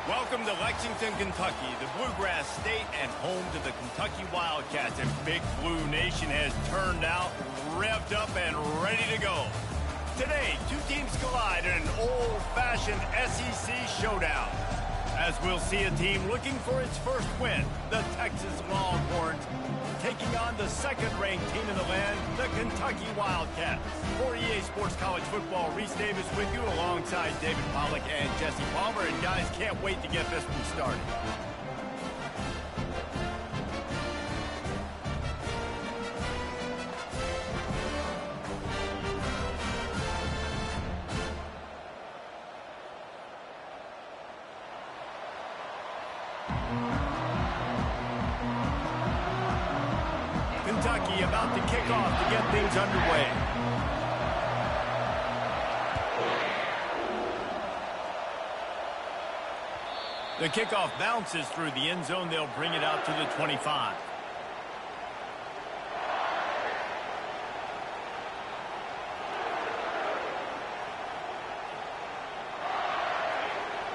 Welcome to Lexington, Kentucky, the Bluegrass State and home to the Kentucky Wildcats. And Big Blue Nation has turned out, revved up, and ready to go. Today, two teams collide in an old-fashioned SEC showdown. As we'll see a team looking for its first win, the Texas Longhorns, taking on the second-ranked team in the land, the Kentucky Wildcats. For EA Sports College Football, Reese Davis with you alongside David Pollack and Jesse Palmer. And guys, can't wait to get this one started. Kentucky about to kick off to get things underway. The kickoff bounces through the end zone. They'll bring it out to the 25.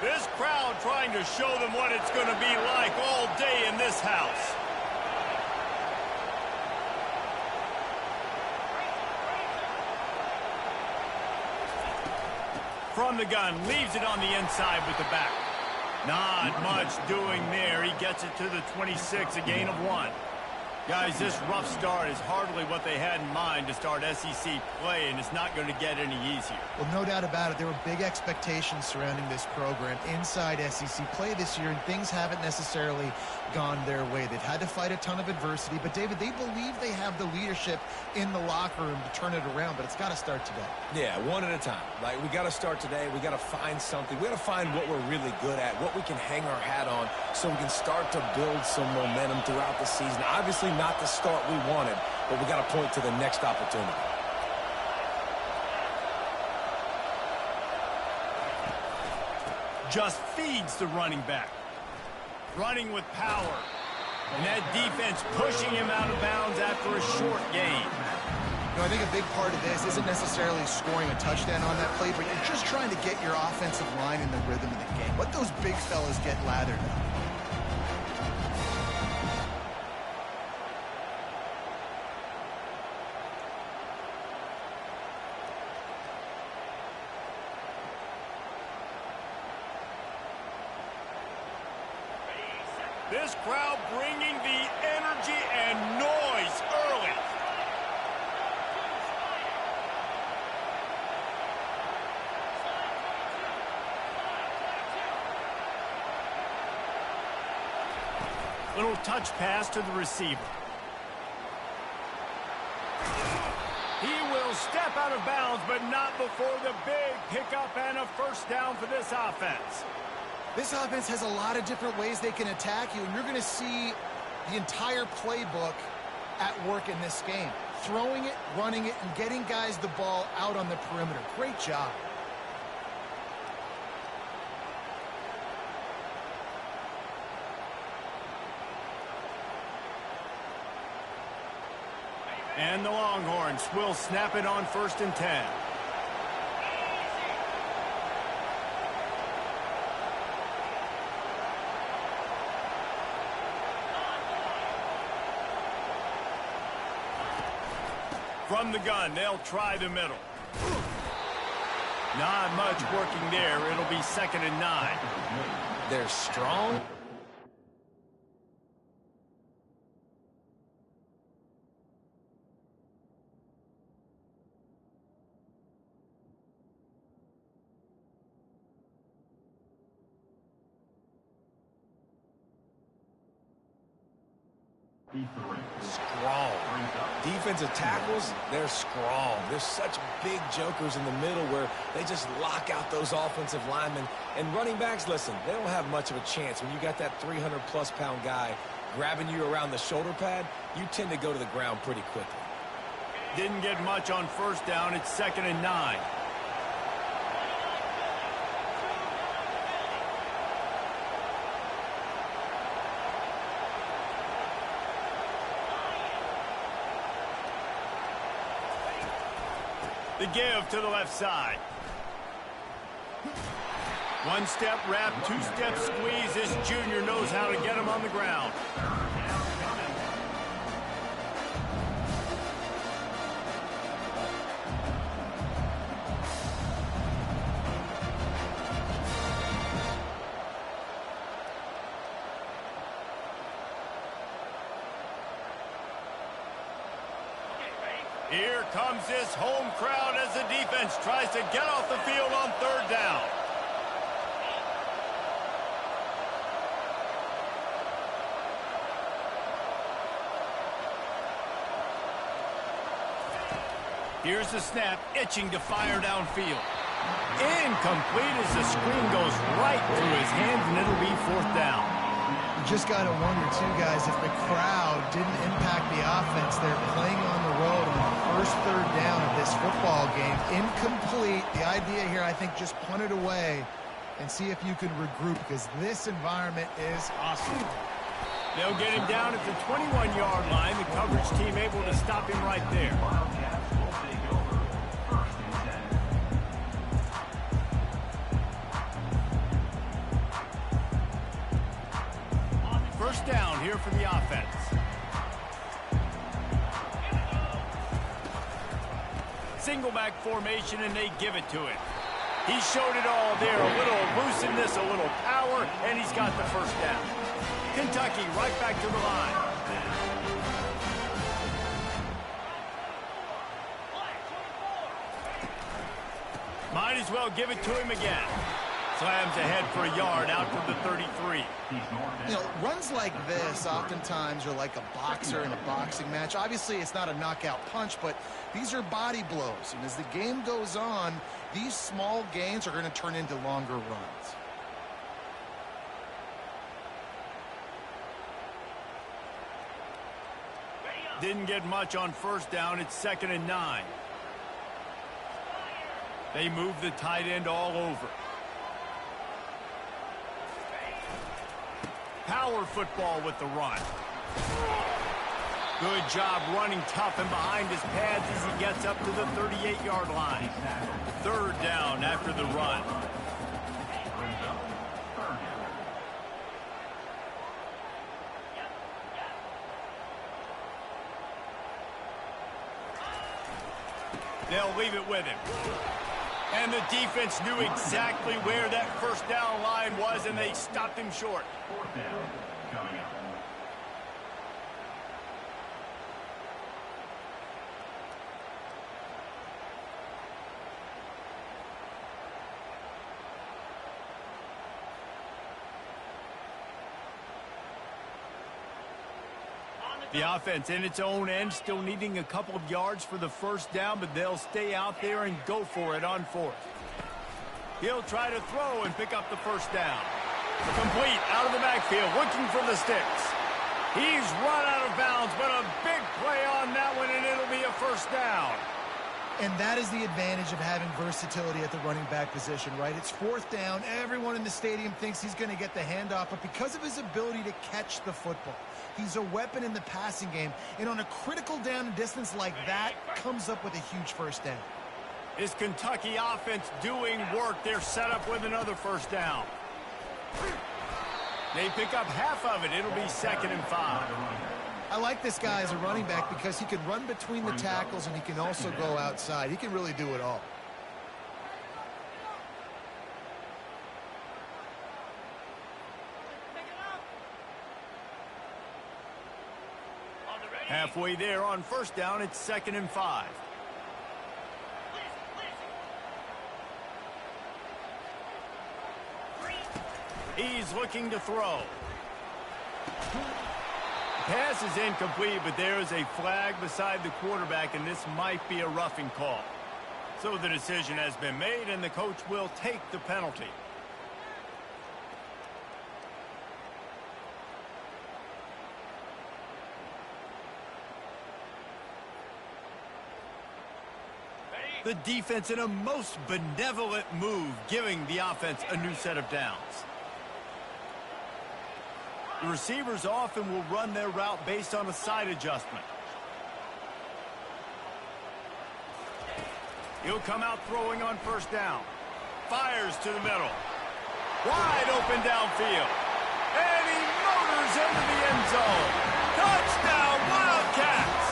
This crowd trying to show them what it's going to be like all day in this house. From the gun, leaves it on the inside with the back. Not much doing there. He gets it to the 26, a gain of 1. Guys, this rough start is hardly what they had in mind to start SEC play, and it's not going to get any easier. Well, no doubt about it. There were big expectations surrounding this program inside SEC play this year, and things haven't necessarily gone their way. They've had to fight a ton of adversity, but, David, they believe they have the leadership in the locker room to turn it around, but it's got to start today. Yeah, one at a time. Like, we got to start today. We got to find something. We got to find what we're really good at, what we can hang our hat on so we can start to build some momentum throughout the season. Obviously, not the start we wanted, but we got to point to the next opportunity. Just feeds the running back. Running with power. And that defense pushing him out of bounds after a short gain. You know, I think a big part of this isn't necessarily scoring a touchdown on that play, but you're just trying to get your offensive line in the rhythm of the game. Let those big fellas get lathered up. This crowd bringing the energy and noise early. Little touch pass to the receiver. He will step out of bounds, but not before the big pickup and a first down for this offense. This offense has a lot of different ways they can attack you, and you're going to see the entire playbook at work in this game. Throwing it, running it, and getting guys the ball out on the perimeter. Great job. And the Longhorns will snap it on 1st and 10. From the gun, they'll try the middle. Not much working there. It'll be 2nd and 9. They're strong. Strong. Defensive tackles, they're strong. There's such big jokers in the middle where they just lock out those offensive linemen. And running backs, listen, they don't have much of a chance. When you got that 300-plus-pound guy grabbing you around the shoulder pad, you tend to go to the ground pretty quickly. Didn't get much on 1st down. It's 2nd and 9. The give to the left side. One-step wrap, two-step squeeze. This junior knows how to get him on the ground. Here comes this home crowd as the defense tries to get off the field on third down. Here's the snap, itching to fire downfield. Incomplete as the screen goes right through his hands, and it'll be fourth down. You just got to wonder, too, guys, if the crowd didn't impact the offense. They're playing on the road on the first third down of this football game. Incomplete. The idea here, I think, just punt it away and see if you can regroup, because this environment is awesome. They'll get him down at the 21-yard line. The coverage team able to stop him right there. First down here for the offense. Single back formation, and they give it to him. He showed it all there. A little elusiveness, a little power, and he's got the first down. Kentucky right back to the line. Might as well give it to him again. Slams ahead for a yard out to the 33. You know, runs like this oftentimes are like a boxer in a boxing match. Obviously, it's not a knockout punch, but these are body blows. And as the game goes on, these small gains are going to turn into longer runs. Didn't get much on first down. It's 2nd and 9. They move the tight end all over. Power football with the run. Good job running tough and behind his pads as he gets up to the 38-yard line. Third down after the run. They'll leave it with him. And the defense knew exactly where that first down line was, and they stopped him short. Fourth down coming up. The offense in its own end, still needing a couple of yards for the first down, but they'll stay out there and go for it on fourth. He'll try to throw and pick up the first down. Complete out of the backfield, looking for the sticks. He's run out of bounds, but a big play on that one, and it'll be a first down. And that is the advantage of having versatility at the running back position, right? It's fourth down. Everyone in the stadium thinks he's going to get the handoff, but because of his ability to catch the football, he's a weapon in the passing game. And on a critical down and distance like that, comes up with a huge first down. Is Kentucky offense doing work? They're set up with another first down. They pick up half of it. It'll be 2nd and 5. I like this guy as a running back because he can run between the tackles and he can also go outside. He can really do it all. Halfway there on first down, it's 2nd and 5. He's looking to throw. Pass is incomplete, but there is a flag beside the quarterback, and this might be a roughing call. So the decision has been made, and the coach will take the penalty. The defense in a most benevolent move, giving the offense a new set of downs. The receivers often will run their route based on a side adjustment. He'll come out throwing on first down. Fires to the middle. Wide open downfield. And he motors into the end zone. Touchdown, Wildcats!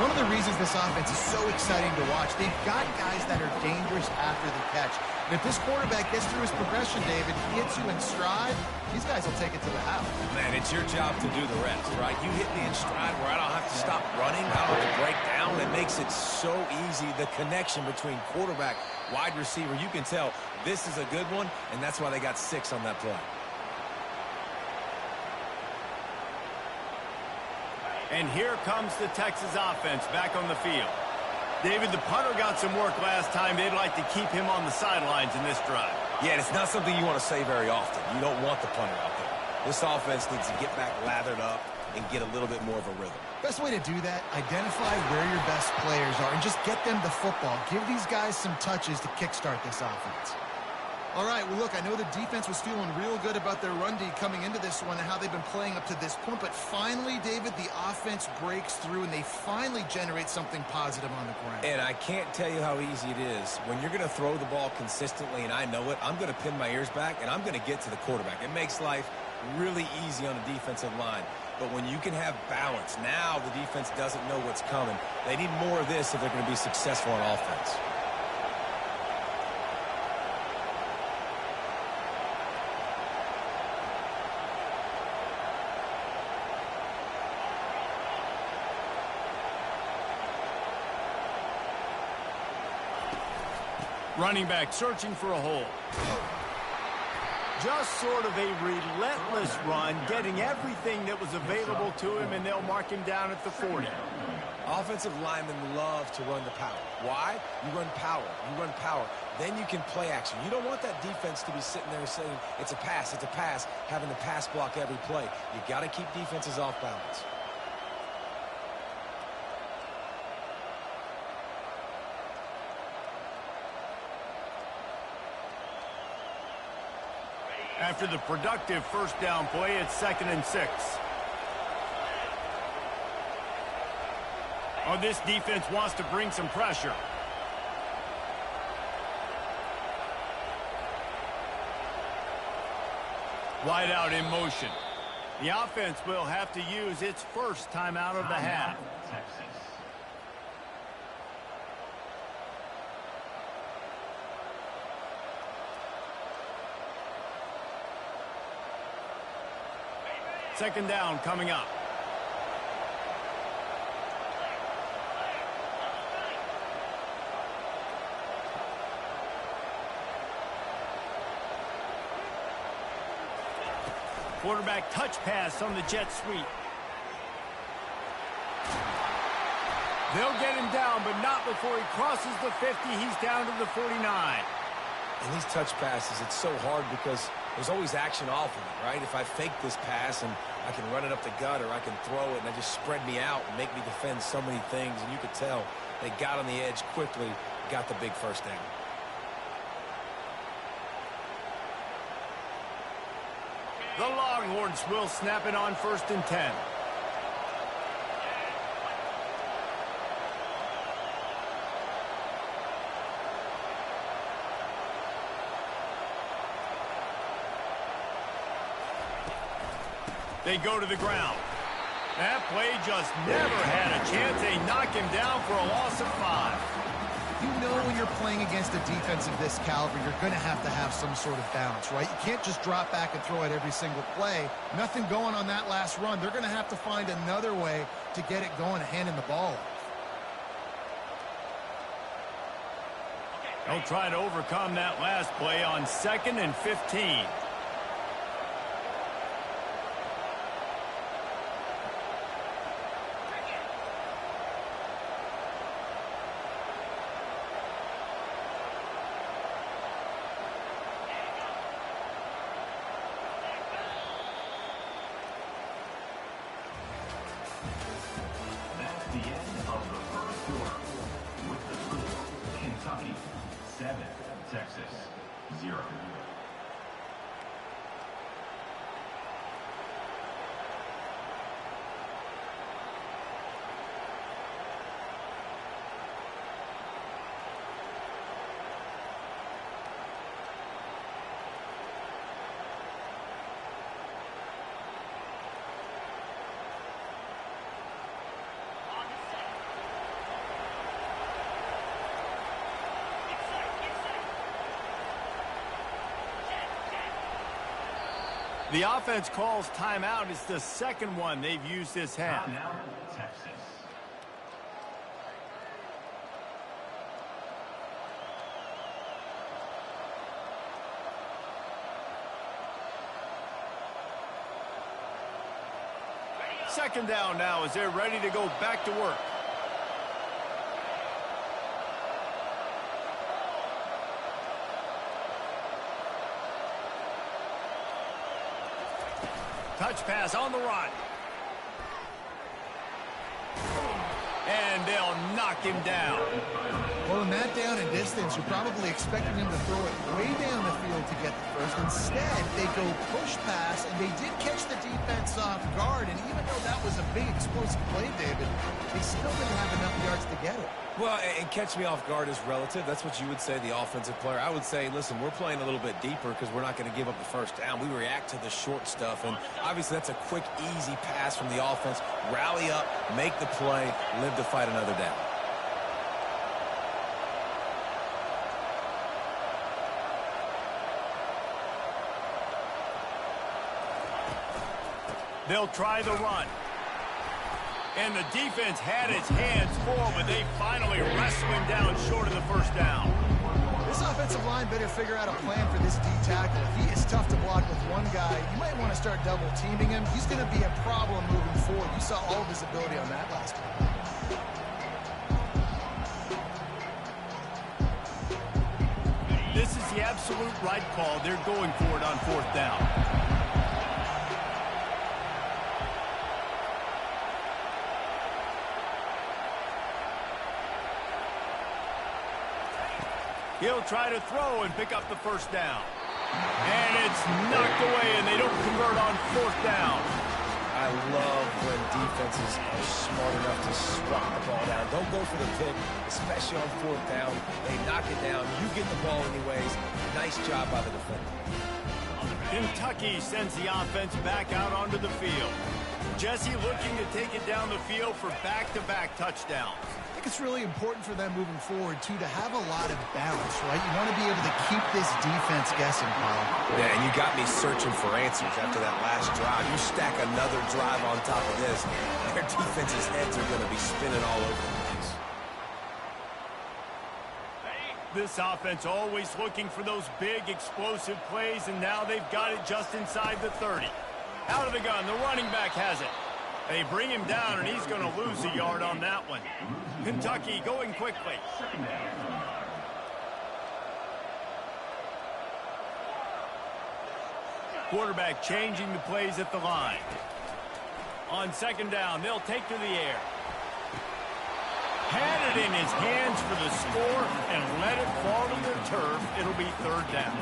One of the reasons this offense is so exciting to watch, they've got guys that are dangerous after the catch. And if this quarterback gets through his progression, David, he hits you in stride, these guys will take it to the house. Man, it's your job to do the rest, right? You hit me in stride where I don't have to stop running, I don't have to break down. It makes it so easy, the connection between quarterback, wide receiver. You can tell this is a good one, and that's why they got 6 on that play. And here comes the Texas offense back on the field. David, the punter got some work last time. They'd like to keep him on the sidelines in this drive. Yeah, and it's not something you want to say very often. You don't want the punter out there. This offense needs to get back lathered up and get a little bit more of a rhythm. Best way to do that, identify where your best players are and just get them the football. Give these guys some touches to kickstart this offense. All right, well, look, I know the defense was feeling real good about their run D coming into this one and how they've been playing up to this point, but finally, David, the offense breaks through and they finally generate something positive on the ground. And I can't tell you how easy it is. When you're going to throw the ball consistently, and I know it, I'm going to pin my ears back, and I'm going to get to the quarterback. It makes life really easy on the defensive line. But when you can have balance, now the defense doesn't know what's coming. They need more of this if they're going to be successful on offense. Running back searching for a hole. Just sort of a relentless run, getting everything that was available to him, and they'll mark him down at the 40. Offensive linemen love to run the power. Why? You run power. You run power. Then you can play action. You don't want that defense to be sitting there saying, it's a pass, having to pass block every play. You got to keep defenses off balance. After the productive first down play, it's 2nd and 6. Oh, this defense wants to bring some pressure. Wide out in motion. The offense will have to use its first timeout of the half. Texas. Second down coming up. Quarterback touch pass on the jet sweep. They'll get him down, but not before he crosses the 50. He's down to the 49. And these touch passes, it's so hard because there's always action off of it, right? If I fake this pass and I can run it up the gut, or I can throw it and I just spread me out and make me defend so many things, and you could tell they got on the edge quickly, got the big first down. The Longhorns will snap it on 1st and 10. They go to the ground. That play just never had a chance. They knock him down for a loss of 5. You know when you're playing against a defense of this caliber, you're going to have some sort of balance, right? You can't just drop back and throw it every single play. Nothing going on that last run. They're going to have to find another way to get it going, handing the ball off. They'll try to overcome that last play on 2nd and 15. The end of the first quarter with the score, Kentucky 7, Texas 0. The offense calls timeout. It's the second one they've used this half. Now, Texas. Second down now as they're ready to go back to work. Touch pass on the run. And they'll knock him down. Well, in that down and distance, you're probably expecting him to throw it way down the field to get the first. Instead, they go push pass, and they did catch the defense off guard. And even though that was a big explosive play, David, they still didn't have enough yards to get it. Well, and catch me off guard is relative. That's what you would say, the offensive player. I would say, listen, we're playing a little bit deeper because we're not going to give up the first down. We react to the short stuff, and obviously that's a quick, easy pass from the offense. Rally up, make the play, live to fight another down. They'll try the run. And the defense had its hands full, but they finally wrestle him down short of the first down. This offensive line better figure out a plan for this D tackle. If he is tough to block with one guy, you might want to start double teaming him. He's going to be a problem moving forward. You saw all of his ability on that last one. This is the absolute right call. They're going for it on fourth down. He'll try to throw and pick up the first down. And it's knocked away, and they don't convert on fourth down. I love when defenses are smart enough to swat the ball down. Don't go for the pick, especially on fourth down. They knock it down. You get the ball anyways. Nice job by the defender. Kentucky sends the offense back out onto the field. Jesse looking to take it down the field for back-to-back touchdowns. I think it's really important for them moving forward, too, to have a lot of balance, right? You want to be able to keep this defense guessing, Paul. Yeah, and you got me searching for answers after that last drive. You stack another drive on top of this, their defense's heads are going to be spinning all over the place. This offense always looking for those big, explosive plays, and now they've got it just inside the 30. Out of the gun, the running back has it. They bring him down, and he's going to lose a yard on that one. Kentucky going quickly. Quarterback changing the plays at the line. On second down, they'll take to the air. Had it in his hands for the score and let it fall to the turf. It'll be third down.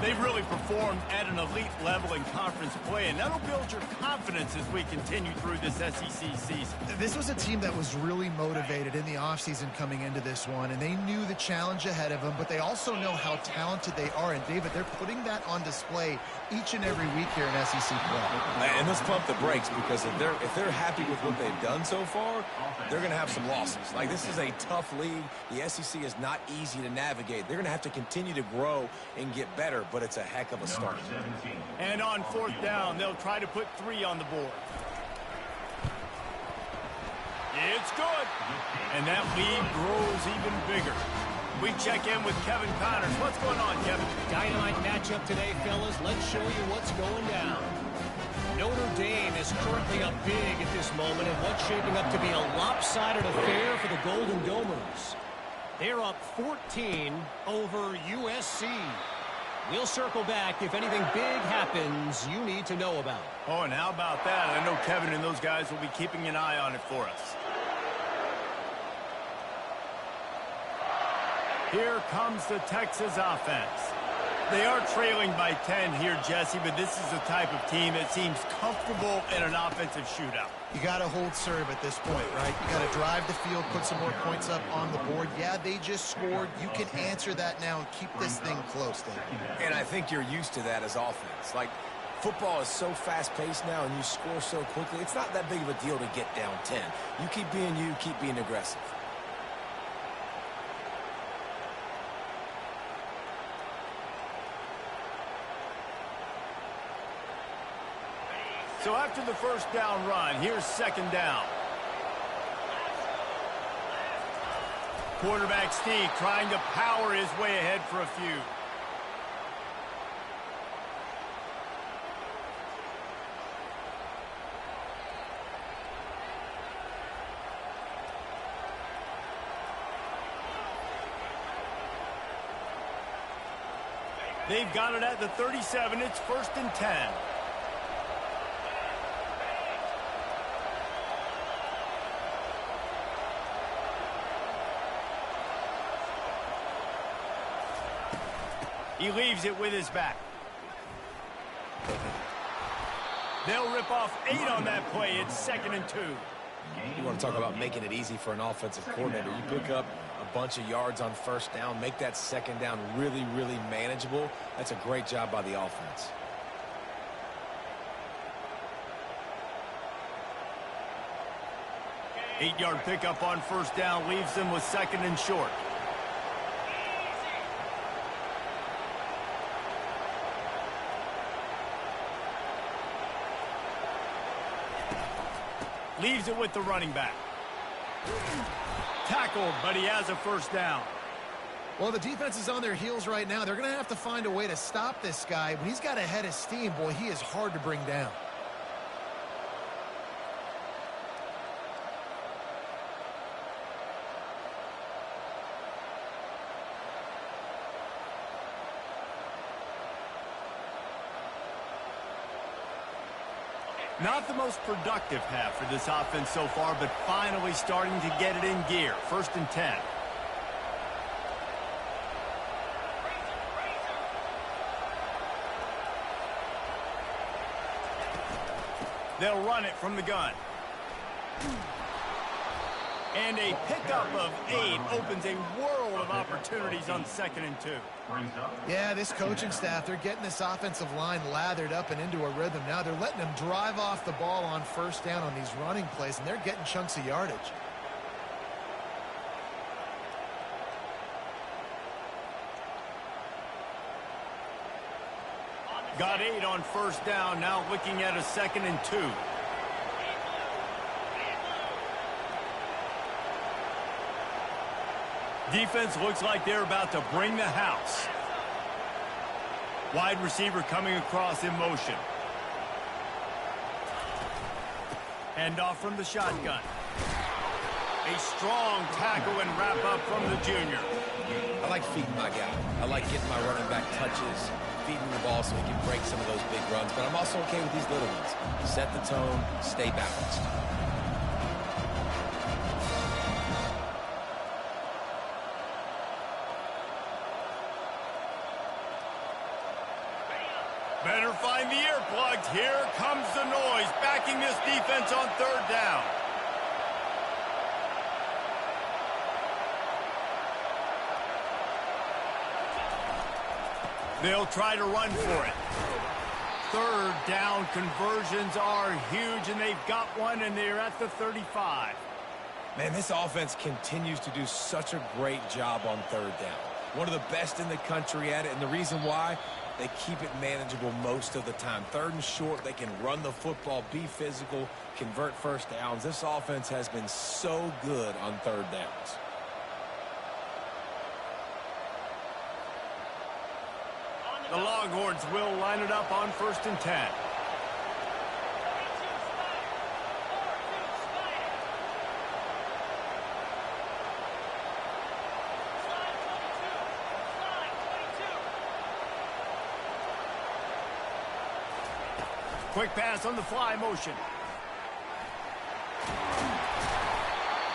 They've really performed at an elite level in conference play, and that'll build your confidence as we continue through this SEC season. This was a team that was really motivated in the offseason coming into this one, and they knew the challenge ahead of them, but they also know how talented they are. And, David, they're putting that on display each and every week here in SEC play. And let's pump the brakes, because if they're happy with what they've done so far, they're going to have some losses. Like, this is a tough league. The SEC is not easy to navigate. They're going to have to continue to grow and get better, but it's a heck of a start. And on fourth down, they'll try to put 3 on the board. It's good. And that lead grows even bigger. We check in with Kevin Connors. What's going on, Kevin? Dynamite matchup today, fellas. Let's show you what's going down. Notre Dame is currently up big at this moment in what's shaping up to be a lopsided affair for the Golden Domers. They're up 14 over USC. We'll circle back if anything big happens you need to know about. Oh, and how about that? I know Kevin and those guys will be keeping an eye on it for us. Here comes the Texas offense. They are trailing by 10 here, Jesse, but this is the type of team that seems comfortable in an offensive shootout. You got to hold serve at this point, right? You got to drive the field, put some more points up on the board. Yeah, they just scored. You can answer that now and keep this thing close, Dave. And I think you're used to that as offense. Like, football is so fast-paced now, and you score so quickly. It's not that big of a deal to get down 10. You keep being you, keep being aggressive. So after the first down run, here's second down. Quarterback sneak trying to power his way ahead for a few. They've got it at the 37. It's 1st and 10. He leaves it with his back. They'll rip off 8 on that play. It's 2nd and 2. You want to talk about making it easy for an offensive coordinator. You pick up a bunch of yards on first down, make that second down really, really manageable. That's a great job by the offense. Eight-yard pickup on first down leaves them with 2nd and short. Leaves it with the running back. Tackled, but he has a first down. Well, the defense is on their heels right now. They're going to have to find a way to stop this guy. When he's got a head of steam, boy, he is hard to bring down. Not the most productive half for this offense so far, but finally starting to get it in gear. 1st and 10. They'll run it from the gun. And a pickup of 8 opens a world of opportunities on 2nd and 2. Yeah, this coaching staff, they're getting this offensive line lathered up and into a rhythm. Now they're letting them drive off the ball on first down on these running plays, and they're getting chunks of yardage. Got 8 on first down, now looking at a 2nd and 2. Defense looks like they're about to bring the house. Wide receiver coming across in motion. Hand off from the shotgun. A strong tackle and wrap up from the junior. I like feeding my guy. I like getting my running back touches, feeding the ball so he can break some of those big runs. But I'm also okay with these little ones. Set the tone, stay balanced. Better find the earplugs. Here comes the noise, backing this defense on 3rd down. They'll try to run for it. 3rd down conversions are huge, and they've got one, and they're at the 35. Man, this offense continues to do such a great job on 3rd down. One of the best in the country at it, and the reason why, they keep it manageable most of the time. 3rd and short, they can run the football, be physical, convert first downs. This offense has been so good on 3rd downs. The Longhorns will line it up on 1st and 10. Quick pass on the fly motion.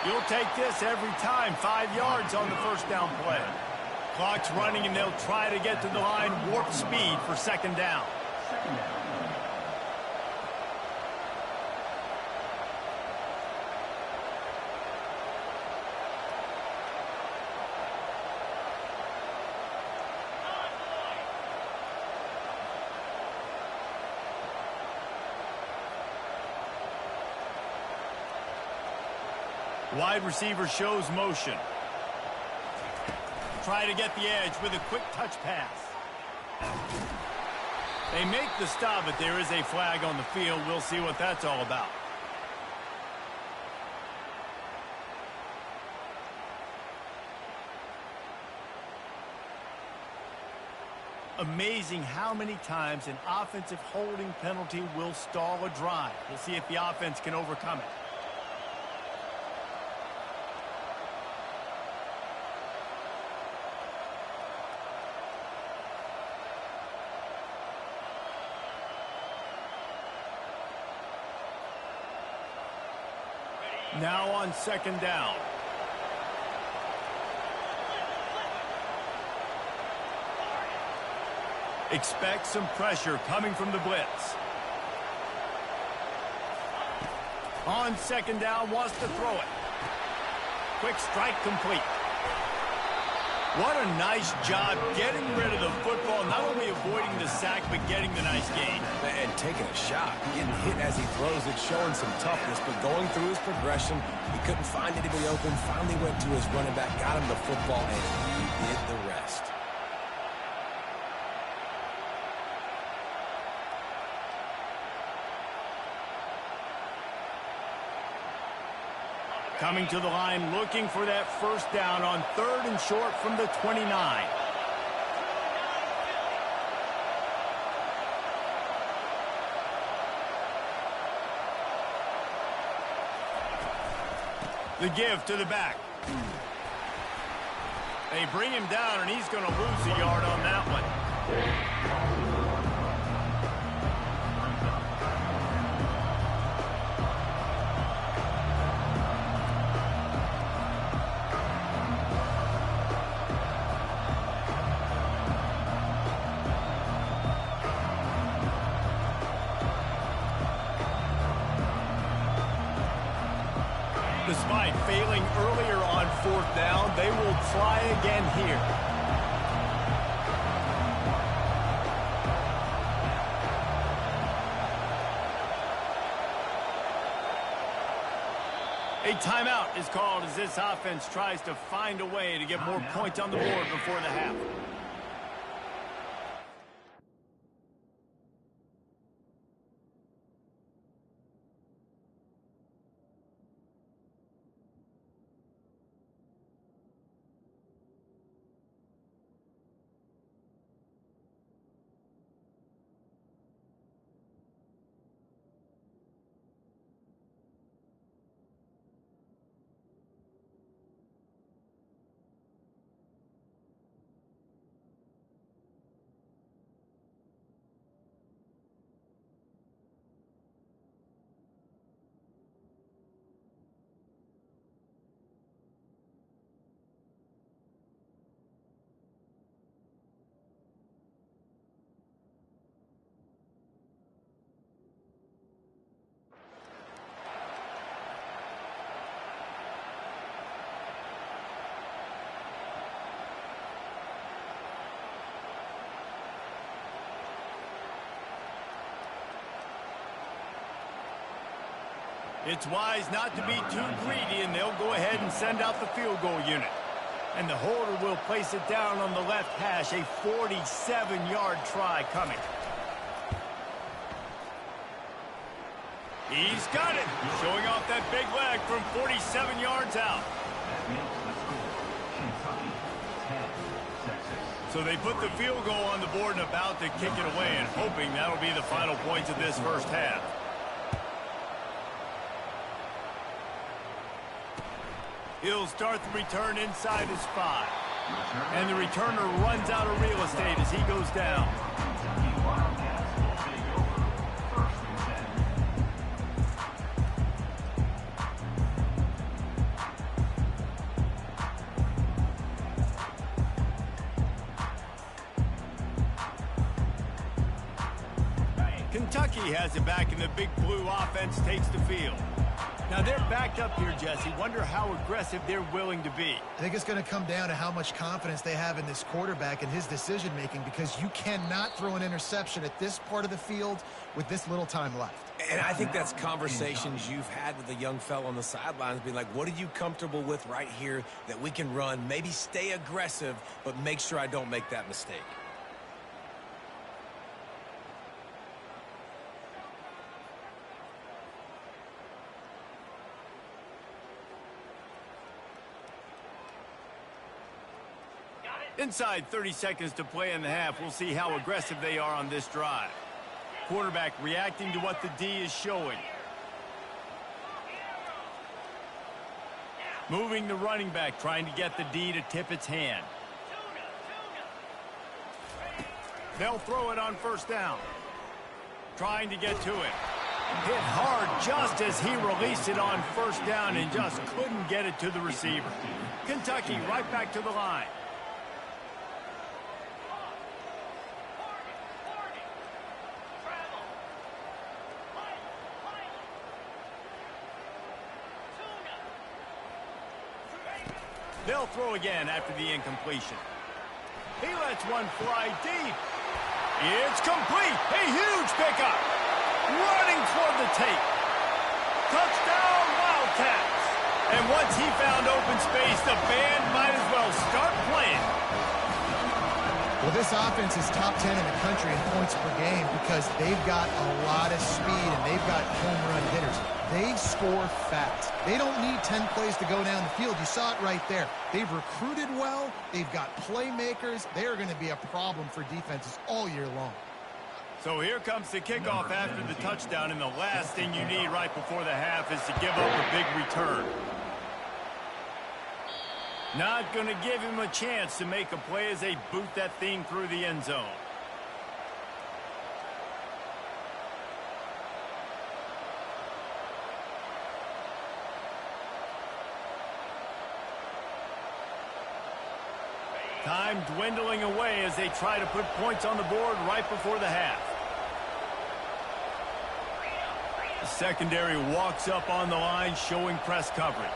You'll take this every time. 5 yards on the first down play. Clock's running, and they'll try to get to the line warp speed for 2nd down. Wide receiver shows motion. Try to get the edge with a quick touch pass. They make the stop, but there is a flag on the field. We'll see what that's all about. Amazing how many times an offensive holding penalty will stall a drive. We'll see if the offense can overcome it. Now on second down. Expect some pressure coming from the blitz. On second down, wants to throw it. Quick strike complete. What a nice job getting rid of the football, not only avoiding the sack, but getting the nice gain. And taking a shot, getting hit as he throws it, showing some toughness, but going through his progression, he couldn't find anybody open, finally went to his running back, got him the football, and he did the rest. Coming to the line, looking for that first down on 3rd and short from the 29. The give to the back. They bring him down, and he's going to lose a yard on that one. Despite failing earlier on 4th down, they will try again here. A timeout is called as this offense tries to find a way to get more points on the board before the half. It's wise not to be too greedy, and they'll go ahead and send out the field goal unit. And the holder will place it down on the left hash, a 47-yard try coming. He's got it, showing off that big leg from 47 yards out. So they put the field goal on the board and about to kick it away, and hoping that'll be the final points of this first half. He'll start the return inside his 5. And the returner runs out of real estate as he goes down. Kentucky has it back, and the big blue offense takes the field. Now they're backed up here, Jesse. Wonder how aggressive they're willing to be. I think it's going to come down to how much confidence they have in this quarterback and his decision-making, because you cannot throw an interception at this part of the field with this little time left. And I think that's conversations you've had with the young fella on the sidelines, being like, what are you comfortable with right here that we can run? Maybe stay aggressive, but make sure I don't make that mistake. Inside 30 seconds to play in the half, we'll see how aggressive they are on this drive. Quarterback reacting to what the D is showing. Moving the running back, trying to get the D to tip its hand. They'll throw it on first down. Trying to get to it. Hit hard just as he released it on first down and just couldn't get it to the receiver. Kentucky right back to the line. They'll throw again after the incompletion. He lets one fly deep. It's complete. A huge pickup. Running toward the tape. Touchdown, Wildcats. And once he found open space, the band might as well start playing. Well, this offense is top 10 in the country in points per game because they've got a lot of speed and they've got home run hitters. They score fast. They don't need 10 plays to go down the field. You saw it right there. They've recruited well. They've got playmakers. They are going to be a problem for defenses all year long. So here comes the kickoff after the touchdown, and the last thing you need right before the half is to give up a big return. Not going to give him a chance to make a play as they boot that thing through the end zone. Time dwindling away as they try to put points on the board right before the half. The secondary walks up on the line, showing press coverage.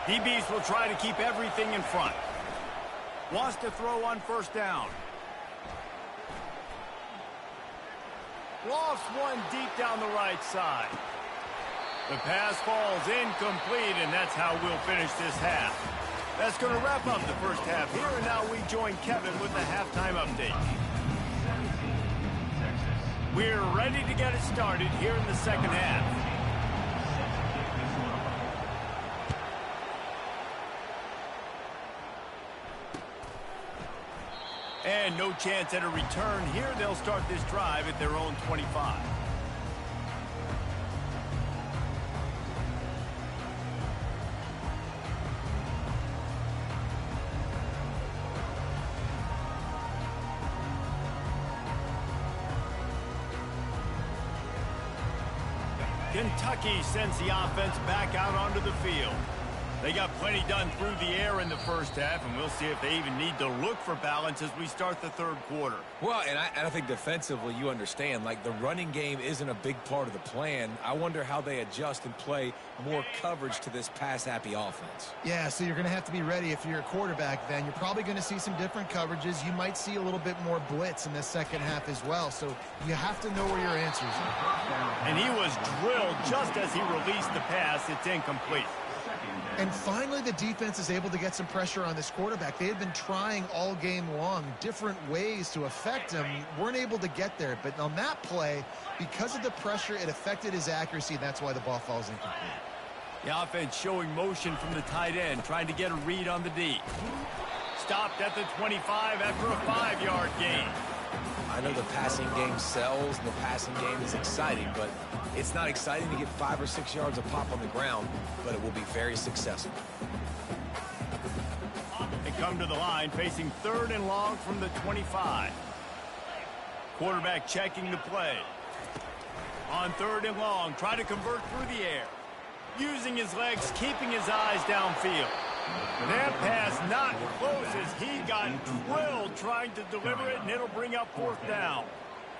DBs will try to keep everything in front. Wants to throw on first down. Lofts one deep down the right side. The pass falls incomplete, and that's how we'll finish this half. That's going to wrap up the first half here, and now we join Kevin with the halftime update. We're ready to get it started here in the second half. And no chance at a return here. They'll start this drive at their own 25. Kentucky sends the offense back out onto the field. They got plenty done through the air in the first half, and we'll see if they even need to look for balance as we start the third quarter. Well, and I think defensively, you understand, like the running game isn't a big part of the plan. I wonder how they adjust and play more coverage to this pass-happy offense. Yeah, so you're going to have to be ready if you're a quarterback then. You're probably going to see some different coverages. You might see a little bit more blitz in the second half as well, so you have to know where your answers are. And he was drilled just as he released the pass. It's incomplete. And finally, the defense is able to get some pressure on this quarterback. They had been trying all game long different ways to affect him. Weren't able to get there. But on that play, because of the pressure, it affected his accuracy, and that's why the ball falls incomplete. The offense showing motion from the tight end, trying to get a read on the D. Stopped at the 25 after a 5-yard gain. I know the passing game sells and the passing game is exciting, but it's not exciting to get 5 or 6 yards of pop on the ground, but it will be very successful. They come to the line facing 3rd and long from the 25. Quarterback checking the play. On 3rd and long, try to convert through the air. Using his legs, keeping his eyes downfield. That pass not close as he got drilled trying to deliver it, and it'll bring up 4th down.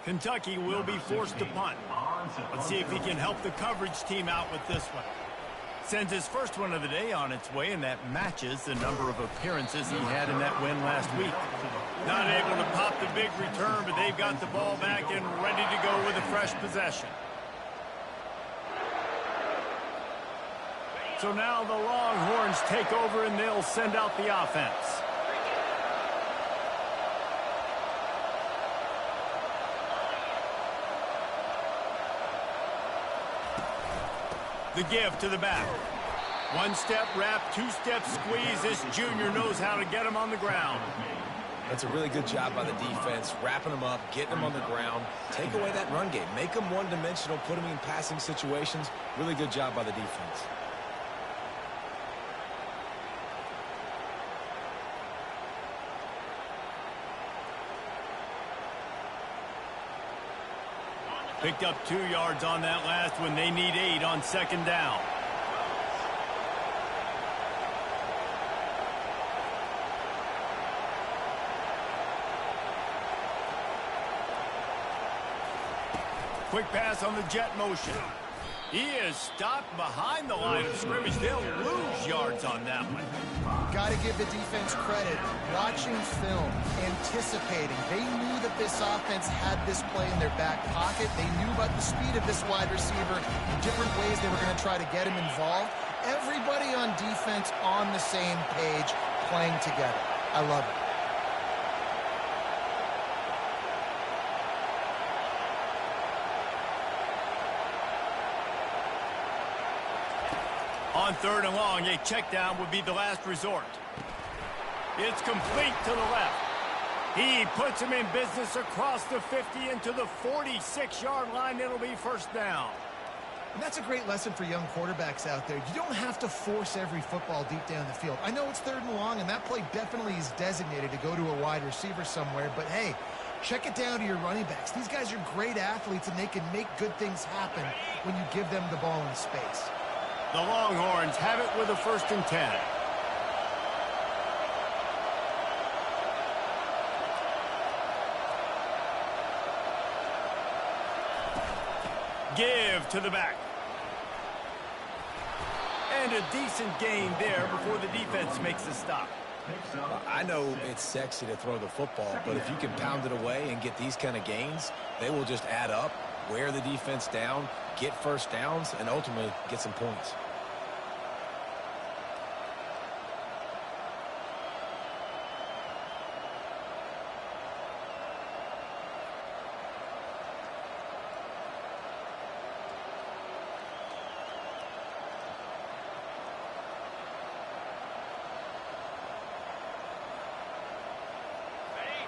Kentucky will be forced to punt. Let's see if he can help the coverage team out with this one. Sends his first one of the day on its way, and that matches the number of appearances he had in that win last week. Not able to pop the big return, but they've got the ball back and ready to go with a fresh possession. So now the Longhorns take over, and they'll send out the offense. The give to the back. One-step wrap, two-step squeeze. This junior knows how to get him on the ground. That's a really good job by the defense, wrapping them up, getting them on the ground. Take away that run game. Make them one-dimensional, put them in passing situations. Really good job by the defense. Picked up 2 yards on that last one. They need 8 on second down. Quick pass on the jet motion. He is stopped behind the line of scrimmage. They'll lose yards on that one. Got to give the defense credit. Watching film, anticipating. They knew that this offense had this play in their back pocket. They knew about the speed of this wide receiver, the different ways they were going to try to get him involved. Everybody on defense on the same page, playing together. I love it. On third and long, a check down would be the last resort. It's complete to the left. He puts him in business across the 50 into the 46-yard line. It'll be first down. And that's a great lesson for young quarterbacks out there. You don't have to force every football deep down the field. I know it's third and long, and that play definitely is designated to go to a wide receiver somewhere, but hey, check it down to your running backs. These guys are great athletes, and they can make good things happen when you give them the ball in space. The Longhorns have it with a 1st and 10. Give to the back. And a decent gain there before the defense makes the stop. I know it's sexy to throw the football, but if you can pound it away and get these kind of gains, they will just add up, wear the defense down, get first downs, and ultimately get some points.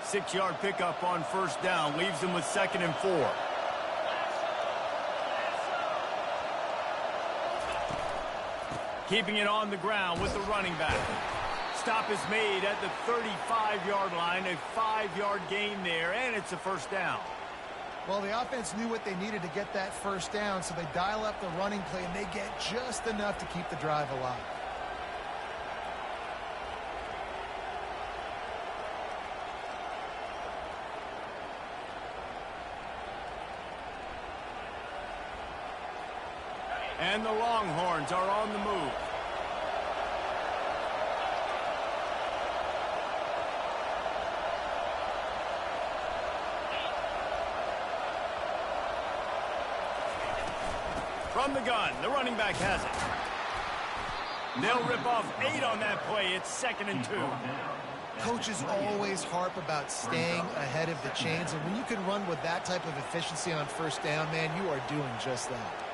Six-yard pickup on first down leaves them with 2nd and 4. Keeping it on the ground with the running back. Stop is made at the 35-yard line, a 5-yard gain there, and it's a first down. Well, the offense knew what they needed to get that first down, so they dial up the running play, and they get just enough to keep the drive alive. And the Longhorns are on the move. From the gun, the running back has it. They'll rip off 8 on that play. It's 2nd and 2. Coaches always harp about staying ahead of the chains, and when you can run with that type of efficiency on first down, man, you are doing just that.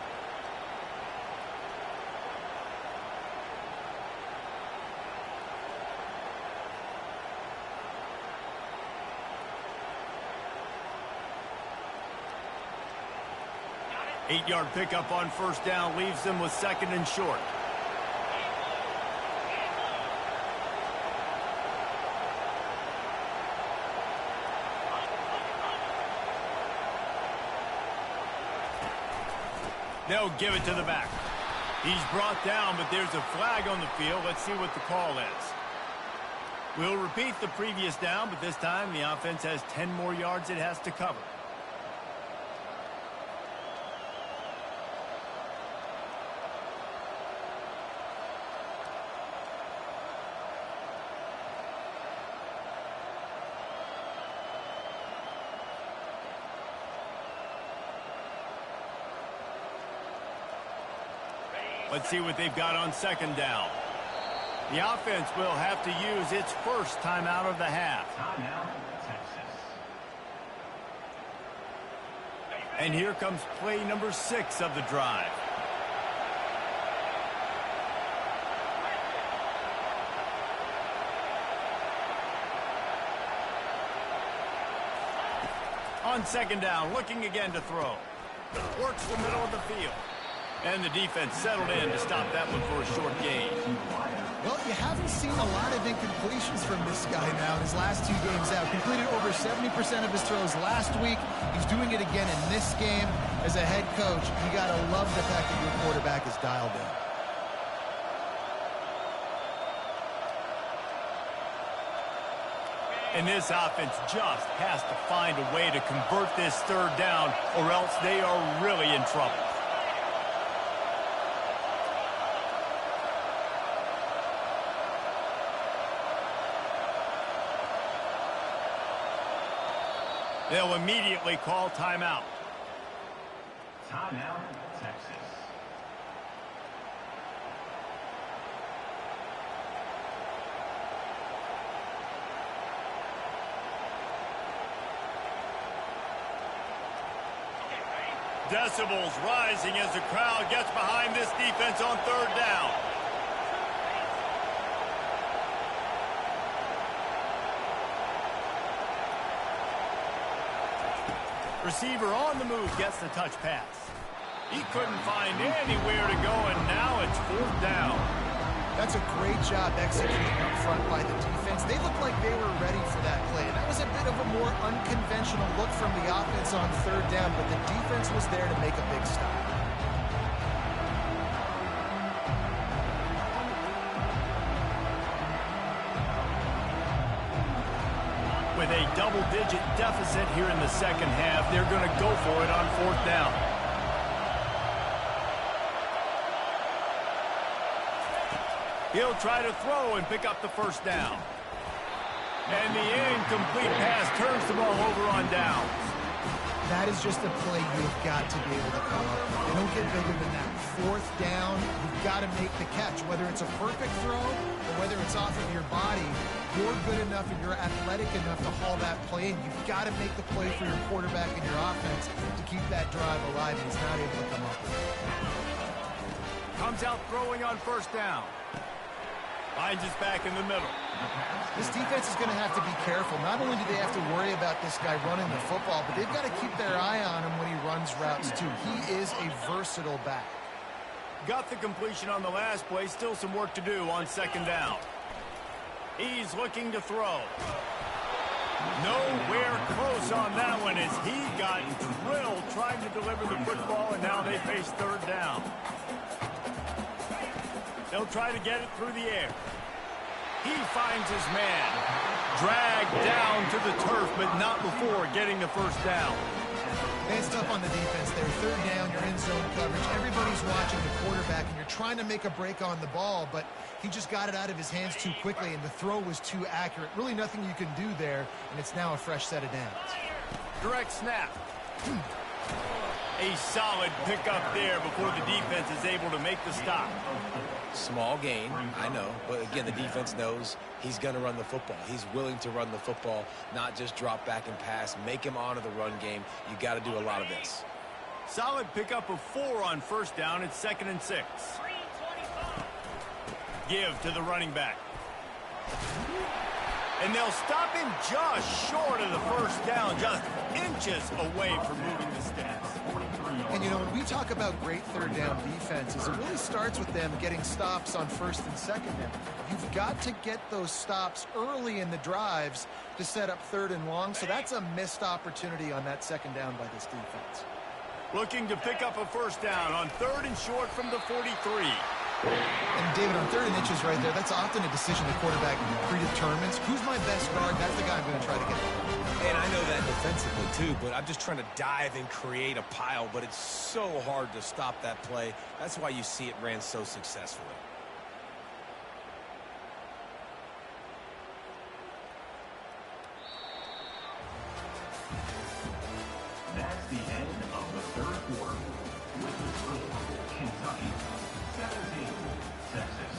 Eight-yard pickup on first down leaves them with 2nd and short. They'll give it to the back. He's brought down, but there's a flag on the field. Let's see what the call is. We'll repeat the previous down, but this time the offense has 10 more yards it has to cover. Let's see what they've got on second down. The offense will have to use its first timeout of the half. And here comes play number 6 of the drive. On second down, looking again to throw. Works the middle of the field. And the defense settled in to stop that one for a short gain. Well, you haven't seen a lot of incompletions from this guy now in his last 2 games out. Completed over 70% of his throws last week. He's doing it again in this game. As a head coach, you got to love the fact that your quarterback is dialed in. And this offense just has to find a way to convert this third down, or else they are really in trouble. They'll immediately call timeout. Timeout, Texas. Decibels rising as the crowd gets behind this defense on third down. Receiver on the move gets the touch pass. He couldn't find anywhere to go, and now it's fourth down. That's a great job executing up front by the defense. They looked like they were ready for that play. And that was a bit of a more unconventional look from the offense on third down, but the defense was there to make a big stop. With a double-digit deficit here in the second half, they're going to go for it on fourth down. He'll try to throw and pick up the first down. And the incomplete pass turns the ball over on downs. That is just a play you've got to be able to come up with. They don't get bigger than that. Fourth down, you've got to make the catch. Whether it's a perfect throw or whether it's off of your body, you're good enough and you're athletic enough to haul that play in. You've got to make the play for your quarterback and your offense to keep that drive alive, and he's not able to come up with it. Comes out throwing on first down. Finds his back in the middle. This defense is going to have to be careful. Not only do they have to worry about this guy running the football, but they've got to keep their eye on him when he runs routes too. He is a versatile back. Got the completion on the last play. Still some work to do on second down. He's looking to throw. Nowhere close on that one as he got drilled trying to deliver the football, and now they face third down. They'll try to get it through the air. He finds his man. Dragged down to the turf, but not before getting the first down. It's tough on the defense there. Third down, you're in zone coverage. Everybody's watching the quarterback, and you're trying to make a break on the ball, but he just got it out of his hands too quickly, and the throw was too accurate. Really nothing you can do there, and it's now a fresh set of downs. Direct snap. A solid pickup there before the defense is able to make the stop. Small gain, I know, but again, the defense knows he's going to run the football. He's willing to run the football, not just drop back and pass, make him honor the run game. You got to do a lot of this. Solid pickup of 4 on first down. It's 2nd and 6. Give to the running back. And they'll stop him just short of the first down, just inches away from moving the sticks. And, you know, when we talk about great third down defenses, it really starts with them getting stops on first and second down. You've got to get those stops early in the drives to set up third and long, so that's a missed opportunity on that second down by this defense. Looking to pick up a first down on 3rd and short from the 43. And, David, on 3rd and inches right there, that's often a decision the quarterback predetermines. Who's my best guard? That's the guy I'm going to try to get. And I know that defensively, too, but I'm just trying to dive and create a pile, but it's so hard to stop that play. That's why you see it ran so successfully. That's the end of the third quarter. With the score, Kentucky 17, Texas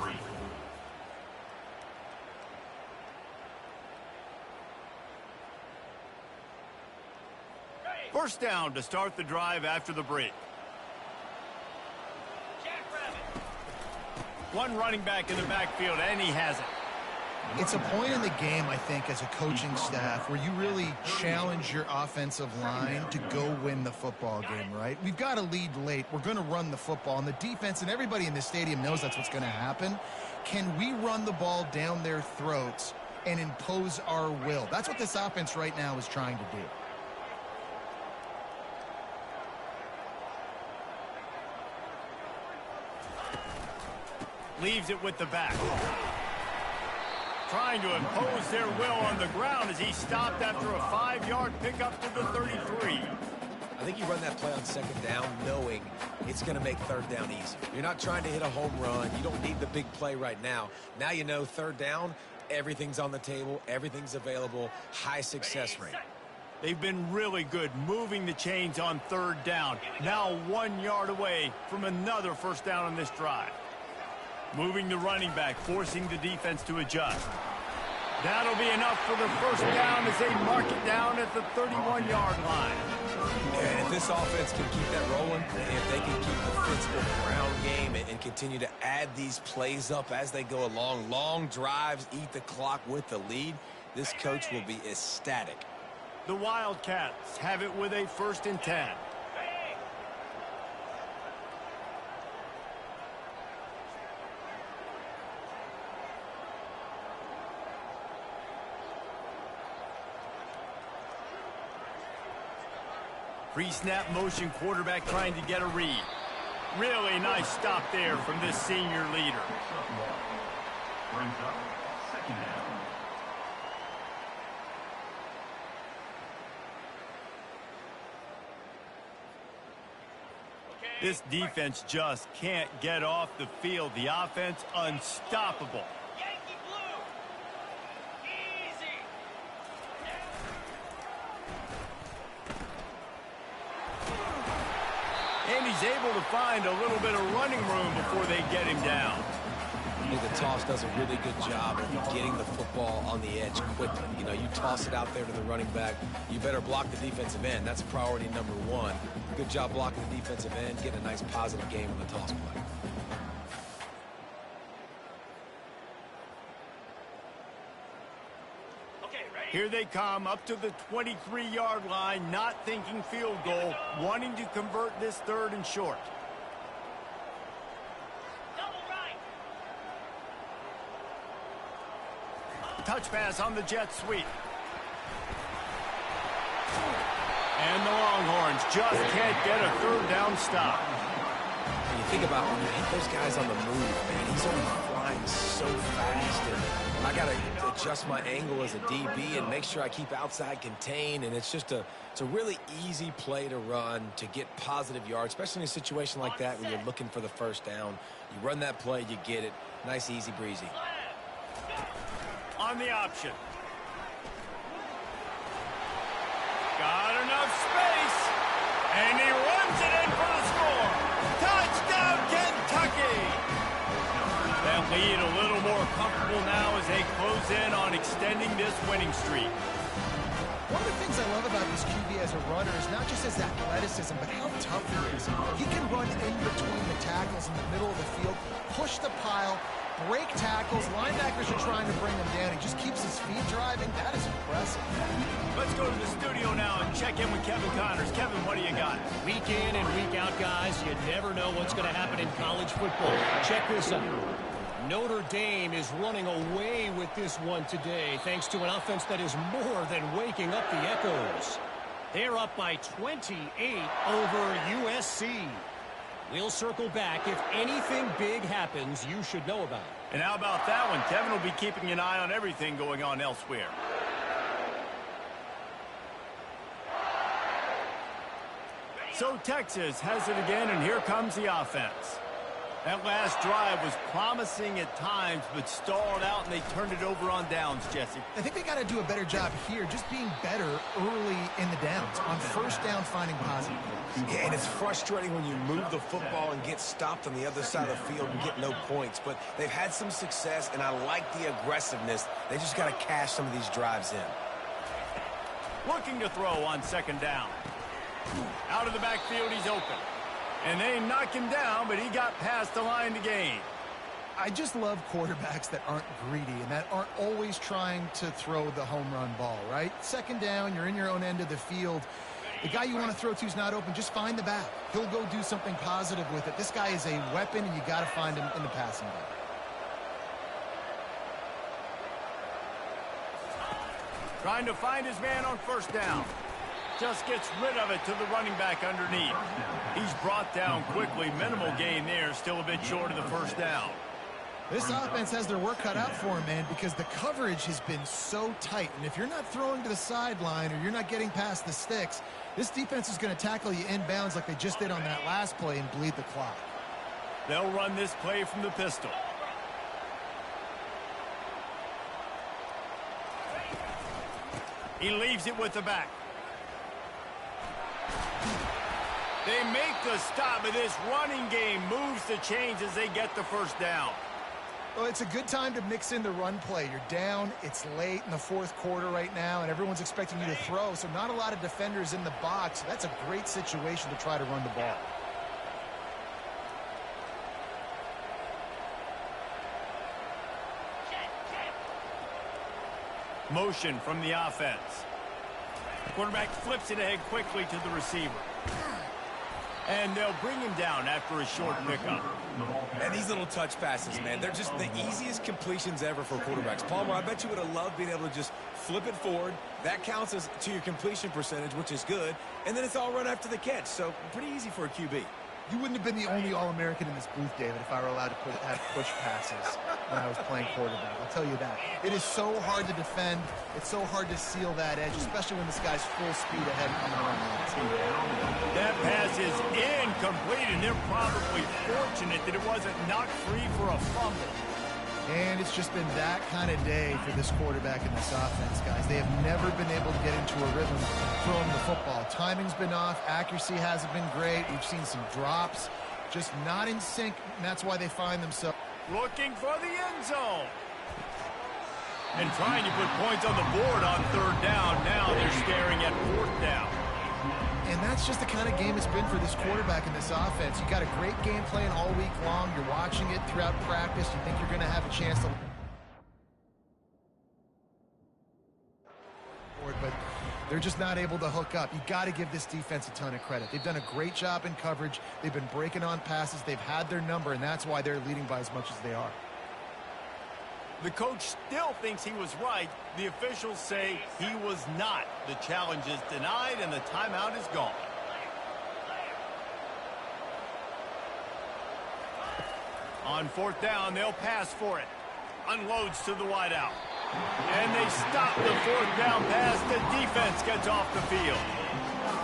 3. First down to start the drive after the break. One running back in the backfield, and he has it. It's a point in the game, I think, as a coaching staff where you really challenge your offensive line to go win the football game, right? We've got to lead late. We're going to run the football. And the defense and everybody in the stadium knows that's what's going to happen. Can we run the ball down their throats and impose our will? That's what this offense right now is trying to do. Leaves it with the back. Trying to impose their will on the ground as he stopped after a 5-yard pickup to the 33. I think you run that play on second down knowing it's going to make third down easy. You're not trying to hit a home run. You don't need the big play right now. Now you know third down, everything's on the table, everything's available, high success rate. They've been really good moving the chains on third down. Now 1 yard away from another first down on this drive. Moving the running back, forcing the defense to adjust. That'll be enough for the first down as they mark it down at the 31-yard line. And if this offense can keep that rolling, if they can keep the physical ground game and continue to add these plays up as they go along, long drives, eat the clock with the lead, this coach will be ecstatic. The Wildcats have it with a 1st and 10. Pre-snap motion, quarterback trying to get a read. Really nice stop there from this senior leader. Brings up second down. This defense just can't get off the field. The offense unstoppable. And he's able to find a little bit of running room before they get him down. I think the toss does a really good job of getting the football on the edge quickly. You know, you toss it out there to the running back, you better block the defensive end. That's priority number one. Good job blocking the defensive end, getting a nice positive game on the toss play. Here they come up to the 23-yard line, not thinking field goal, wanting to convert this 3rd and short. Touch pass on the jet sweep. And the Longhorns just can't get a 3rd down stop. When you think about when you hit those guys on the move, man, he's only flying so fast, and I got to adjust my angle as a DB and make sure I keep outside contained, and it's a really easy play to run to get positive yards, especially in a situation like that where you're looking for the first down. You run that play, you get it. Nice, easy breezy. On the option. Got enough space, and he runs it in for the score. Touchdown, Kentucky! That lead a little more comfortable now as they close in on extending this winning streak. One of the things I love about this QB as a runner is not just his athleticism, but how tough he is. He can run in between the tackles in the middle of the field, push the pile, break tackles. Linebackers are trying to bring him down. He just keeps his feet driving. That is impressive. Let's go to the studio now and check in with Kevin Connors. Kevin, what do you got? Week in and week out, guys, you never know what's going to happen in college football. Check this out. Notre Dame is running away with this one today thanks to an offense that is more than waking up the echoes. They're up by 28 over USC. We'll circle back. If anything big happens, you should know about it. And how about that one? Kevin will be keeping an eye on everything going on elsewhere. So Texas has it again, and here comes the offense. That last drive was promising at times, but stalled out, and they turned it over on downs, Jesse. I think they got to do a better job here, just being better early in the downs, on first down finding positive plays. Yeah, and it's frustrating when you move the football and get stopped on the other side of the field and get no points. But they've had some success, and I like the aggressiveness. They just got to cash some of these drives in. Looking to throw on second down. Out of the backfield, he's open. And they knock him down, but he got past the line to gain. I just love quarterbacks that aren't greedy and that aren't always trying to throw the home run ball, right? Second down, you're in your own end of the field. The guy you want to throw to is not open. Just find the back. He'll go do something positive with it. This guy is a weapon, and you got to find him in the passing game. Trying to find his man on first down. Just gets rid of it to the running back underneath. He's brought down quickly. Minimal gain there. Still a bit short of the first down. This offense has their work cut out for him, man, because the coverage has been so tight. And if you're not throwing to the sideline or you're not getting past the sticks, this defense is going to tackle you inbounds like they just did on that last play and bleed the clock. They'll run this play from the pistol. He leaves it with the back. They make the stop, but this running game moves the chains as they get the first down. Well, it's a good time to mix in the run play. You're down, it's late in the fourth quarter right now, and everyone's expecting you to throw, so not a lot of defenders in the box. That's a great situation to try to run the ball. Motion from the offense. Quarterback flips it ahead quickly to the receiver. And they'll bring him down after a short pickup. And these little touch passes, man, they're just the easiest completions ever for quarterbacks. Palmer, I bet you would have loved being able to just flip it forward. That counts as to your completion percentage, which is good. And then it's all run after the catch. So pretty easy for a QB. You wouldn't have been the only All-American in this booth, David, if I were allowed to have push passes when I was playing quarterback. I'll tell you that. It is so hard to defend. It's so hard to seal that edge, especially when this guy's full speed ahead coming on. That pass is incomplete, and they're probably fortunate that it wasn't knocked free for a fumble. And it's just been that kind of day for this quarterback and this offense, guys. They have never been able to get into a rhythm throwing the football. Timing's been off. Accuracy hasn't been great. We've seen some drops. Just not in sync, and that's why they find themselves looking for the end zone. And trying to put points on the board on third down. Now they're staring at fourth down. And that's just the kind of game it's been for this quarterback and this offense. You got a great game plan all week long. You're watching it throughout practice. You think you're going to have a chance to... But they're just not able to hook up. You got to give this defense a ton of credit. They've done a great job in coverage. They've been breaking on passes. They've had their number, and that's why they're leading by as much as they are. The coach still thinks he was right. The officials say he was not. The challenge is denied, and the timeout is gone. On fourth down, they'll pass for it. Unloads to the wideout. And they stop the fourth down pass. The defense gets off the field.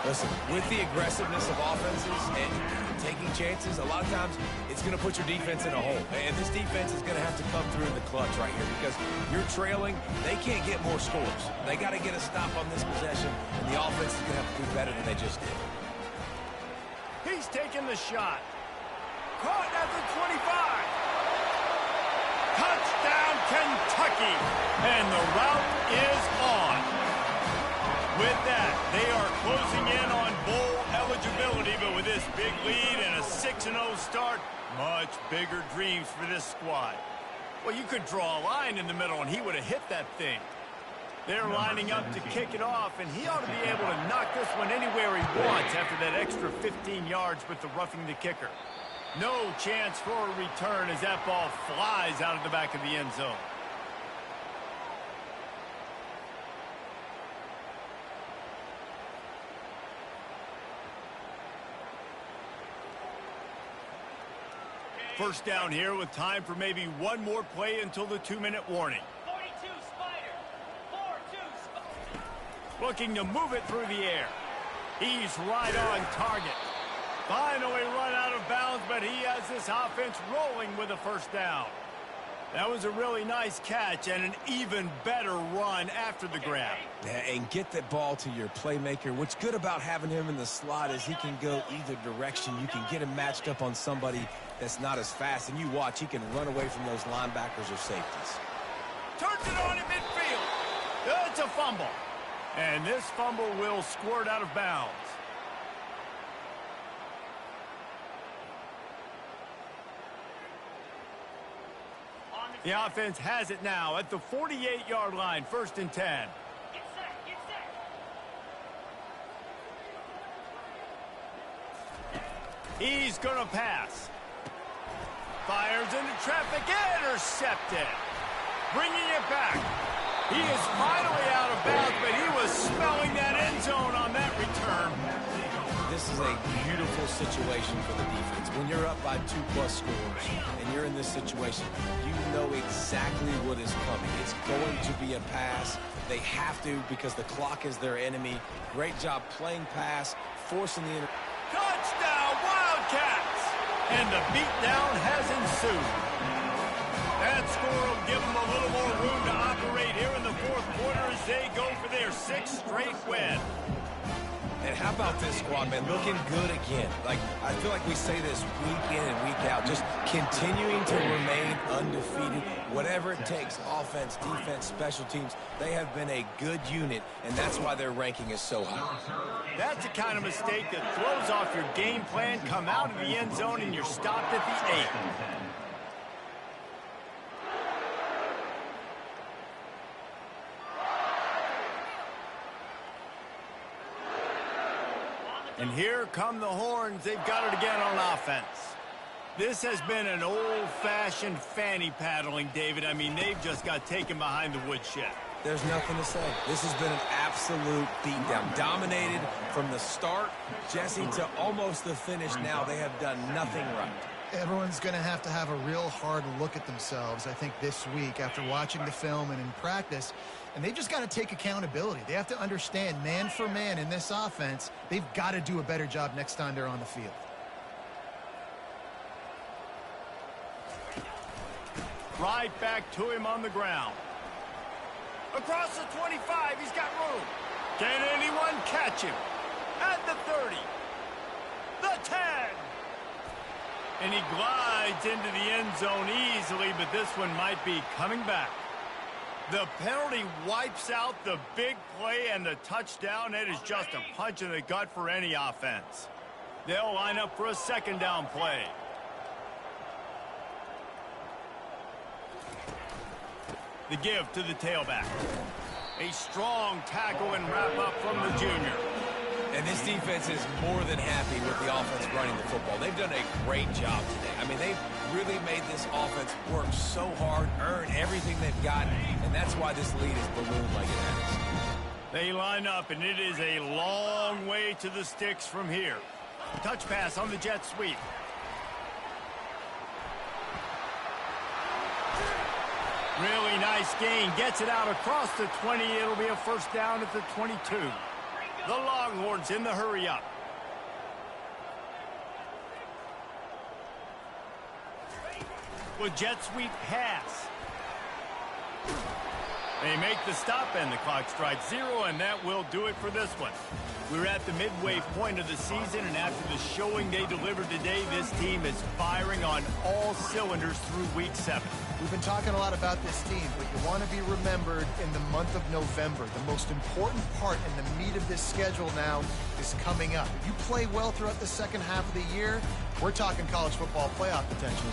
Listen, with the aggressiveness of offenses and taking chances, a lot of times it's going to put your defense in a hole. And this defense is going to have to come through in the clutch right here because you're trailing. They can't get more scores. They got to get a stop on this possession, and the offense is going to have to do better than they just did. He's taking the shot. Caught at the 25. Touchdown, Kentucky. And the route is on. With that, they are closing in on bowl eligibility, but with this big lead and a 6-0 start, much bigger dreams for this squad. Well, you could draw a line in the middle, and he would have hit that thing. They're lining up to kick it off, and he ought to be able to knock this one anywhere he wants after that extra 15 yards with the roughing the kicker. No chance for a return as that ball flies out of the back of the end zone. First down here with time for maybe one more play until the 2-minute warning. 42 Spider. 4-2 Spider. Looking to move it through the air. He's right on target. Finally run out of bounds, but he has this offense rolling with a first down. That was a really nice catch and an even better run after the grab. And get that ball to your playmaker. What's good about having him in the slot is he can go either direction. You can get him matched up on somebody that's not as fast, and you watch, he can run away from those linebackers or safeties. Turns it on in midfield. It's a fumble. And this fumble will squirt out of bounds. The offense has it now at the 48-yard line, 1st and 10. Get set, get set. He's going to pass. Fires into traffic, intercepted. Bringing it back. He is finally out of bounds, but he was smelling that end zone on that return. This is a beautiful situation for the defense. When you're up by 2+ scores and you're in this situation, you know exactly what is coming. It's going to be a pass. They have to because the clock is their enemy. Great job playing pass, forcing the Touchdown, Wildcats! And the beatdown has ensued. That score will give them a little more room to operate here in the 4th quarter as they go for their 6th straight win. And how about this squad, man? Looking good again. Like, I feel like we say this week in and week out, just continuing to remain undefeated. Whatever it takes, offense, defense, special teams, they have been a good unit, and that's why their ranking is so high. That's the kind of mistake that throws off your game plan, come out of the end zone, and you're stopped at the 8. And here come the horns. They've got it again on offense. This has been an old-fashioned fanny paddling, David. I mean, they've just got taken behind the woodshed. There's nothing to say. This has been an absolute beatdown. Dominated from the start, Jesse, to almost the finish now. They have done nothing right. Everyone's going to have a real hard look at themselves, I think, this week after watching the film and in practice. And they've just got to take accountability. They have to understand, man for man in this offense, they've got to do a better job next time they're on the field. Right back to him on the ground. Across the 25, he's got room. Can anyone catch him? At the 30. The 10. And he glides into the end zone easily, but this one might be coming back. The penalty wipes out the big play and the touchdown. It is just a punch in the gut for any offense. They'll line up for a 2nd down play. The give to the tailback. A strong tackle and wrap up from the junior. And this defense is more than happy with the offense running the football. They've done a great job today. I mean, they've really made this offense work so hard, earn everything they've got, and that's why this lead is ballooned like it has. They line up, and it is a long way to the sticks from here. Touch pass on the jet sweep. Really nice gain. Gets it out across the 20. It'll be a 1st down at the 22. The Longhorns in the hurry up. With jet sweep pass. They make the stop and the clock strikes 0, and that will do it for this one. We're at the midway point of the season, and after the showing they delivered today, this team is firing on all cylinders through week 7. We've been talking a lot about this team, but you want to be remembered in the month of November. The most important part and the meat of this schedule now is coming up. If you play well throughout the second half of the year, we're talking college football playoff potential.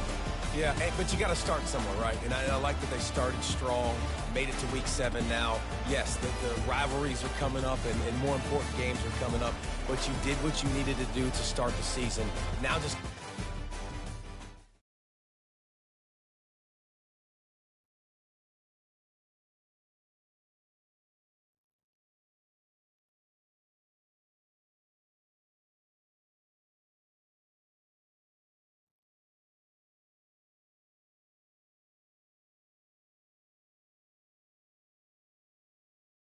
Yeah, but you got to start somewhere, right? And I like that they started strong, made it to week 7 now. Yes, the rivalries are coming up, and more important games are coming up. But you did what you needed to do to start the season. Now just